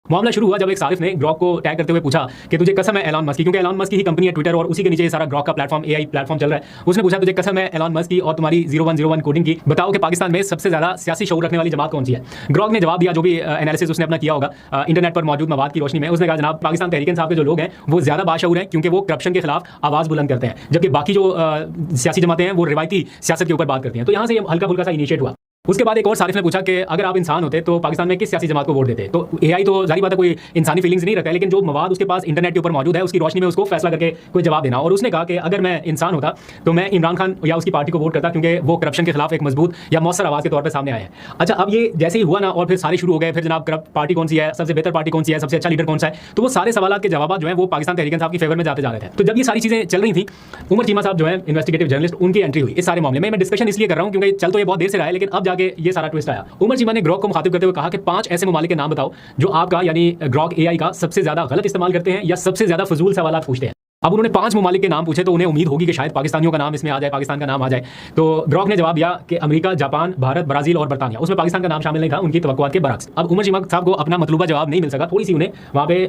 मामला शुरू हुआ जब एक सारिफ ने ग्रॉक को टैग करते हुए पूछा कि तुझे कसम है एलॉन मस्क की, क्योंकि एलॉन मस्क की ही कंपनी है ट्विटर और उसी के नीचे ये सारा ग्रॉक का प्लेटफॉर्म एआई प्लेटफॉर्म चल रहा है। उसने पूछा तुझे कसम है एलॉन मस्क की और तुम्हारी 0101 कोडिंग की, बताओ कि पाकिस्तान में सबसे ज्यादा सियासी शऊर रखने वाली जमात कौन सी है। ग्रॉक ने जवाब दिया, जो भी एनालिसिस उसने अपना किया होगा इंटरनेट पर मौजूद मवाद की रोशनी में, उसने कहा जनाब पाकिस्तान तहरीक इंसाफ के जो लोग हैं वो ज्यादा बाशऊर हैं क्योंकि वो करप्शन के खिलाफ आवाज बुलंद करते हैं, जबकि बाकी जो सियासी जमातें हैं वो रिवायती सियासत के ऊपर बात करती हैं। तो यहाँ से ये हल्का फुल्का सा इनिशिएट हुआ। उसके बाद एक और सारिफ ने पूछा कि अगर आप इंसान होते तो पाकिस्तान में किस सियासी जमात को वोट देते। तो एआई तो जारी बात है कोई इंसानी फीलिंग्स नहीं रखता है, लेकिन जो मवाद उसके पास इंटरनेट के ऊपर मौजूद है उसकी रोशनी में उसको फैसला करके कोई जवाब देना। और उसने कहा कि अगर मैं इंसान होता तो मैं इमरान खान या उसकी पार्टी को वोट करता क्योंकि वो करप्शन के खिलाफ एक मजबूत या मौसर आवाज के तौर पर सामने आए हैं। अच्छा, अब ये जैसे ही हुआ ना और फिर सारे शुरू हो गए, फिर जनाब करप्ट पार्टी कौन सी है, सबसे बेहतर पार्टी कौन सी है, सबसे अच्छा लीडर कौन सा है, तो वो सारे सवाल के जवाब जो है वो पाकिस्तान तहरीक इंसाफ की फेवर में जाते जा रहे थे। तो जब ये सारी चीजें चल रही थी, उमर चीमा साहब जो है इन्वेस्टिगेटिव जर्नलिस्ट, उनकी एंट्री हुई इस सारे मामले में। मैं डिस्कशन इसलिए कर रहा हूं क्योंकि चल तो ये बहुत देर से रहा है, लेकिन अब जाके ये सारा ट्विस्ट आया। उमर चीमा ने ग्रॉक को मुखातिब करते हुए कहा कि 5 ऐसे ममालिक के नाम बताओ जो आपका यानी ग्रॉक एआई का सबसे ज्यादा गलत इस्तेमाल करते हैं या सबसे ज्यादा फजूल सवालात पूछते हैं। अब उन्होंने 5 ममालिक के नाम पूछे तो उन्हें उम्मीद होगी कि शायद पाकिस्तानियों का नाम इसमें आ जाए, पाकिस्तान का नाम आ जाए। तो ग्रॉक ने जवाब दिया कि अमेरिका, जापान, भारत, ब्राजील और बरतानिया। उसमें पाकिस्तान का नाम शामिल नहीं था उनकी तवक्कुआत के बरअक्स। अब उमर चीमा साहब को अपना मतलूबा जवाब नहीं मिल सका, थोड़ी सी उन्हें वहाँ पे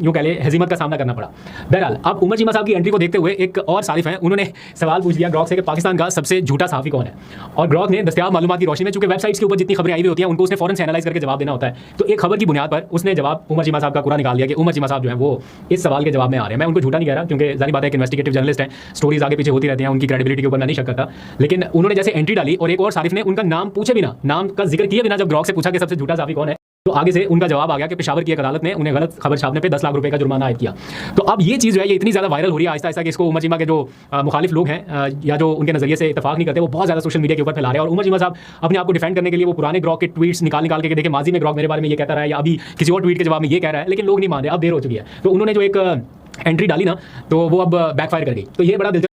यूँ कह ले हजीमत का सामना करना पड़ा। बहरहाल अब उमर चीमा साहब की एंट्री को देखते हुए एक और सारिफ हैं, उन्होंने सवाल पूछ दिया ग्रॉक से कि पाकिस्तान का सबसे झूठा सहाफ़ी कौन है। और ग्रॉक ने दस्तियाब मालूमात की रोशनी में, चूंकि वेबसाइट्स के ऊपर जितनी खबरें आई हुई होती हैं उनको उसने फौरन से एनालाइज करके जवाब देना होता है, तो एक खबर की बुनियाद पर उसने जवाब उमर चीमा साहब का पूरा निकाल दिया कि उमर चीमा साहब जो है वो इस सवाल के जवाब में आ रहे हैं। मैं उनको झूठा नहीं कह रहा क्योंकि जारी बात है कि इन्वेस्टिगेटिव जर्नलिस्ट हैं, स्टोरीज आगे पीछे होती रहती हैं, उनकी क्रेडिबिलिटी के ऊपर मैं नहीं शक करता। लेकिन उन्होंने जैसे एंट्री डाली और एक और सारिफ ने उनका नाम पूछे बिना, नाम का जिक्र किए बिना जब ग्रॉक से पूछा कि सबसे झूठा सहाफ़ी कौन है, तो आगे से उनका जवाब आ गया कि पेशावर की एक अदालत ने उन्हें गलत खबर छापने पे 10 लाख रुपए का जुर्माना आयद किया। तो अब ये चीज़ जो है ये इतनी ज़्यादा वायरल हो रही है आहिस्ता आहिस्ता कि इसको उमर चीमा के जो मुखालिफ लोग हैं या जो उनके नजरिए से इतफाक नहीं करते, वो बहुत ज़्यादा सोशल मीडिया के ऊपर फैला रहे हैं। और उमर चीमा साहब अपने आप को डिफेंड करने के लिए वो पुराने ग्रॉक के ट्वीट्स निकाल के देखे, माजी में ग्रॉक मेरे बारे में ये कहता रहा है या अभी किसी और ट्वीट के जवाब में ये कह रहा है, लेकिन लोग नहीं मान रहे, अब देर हो चुकी है। तो उन्होंने जो एक एंट्री डाली ना, तो वो अब बैकफायर कर गई। तो ये बड़ा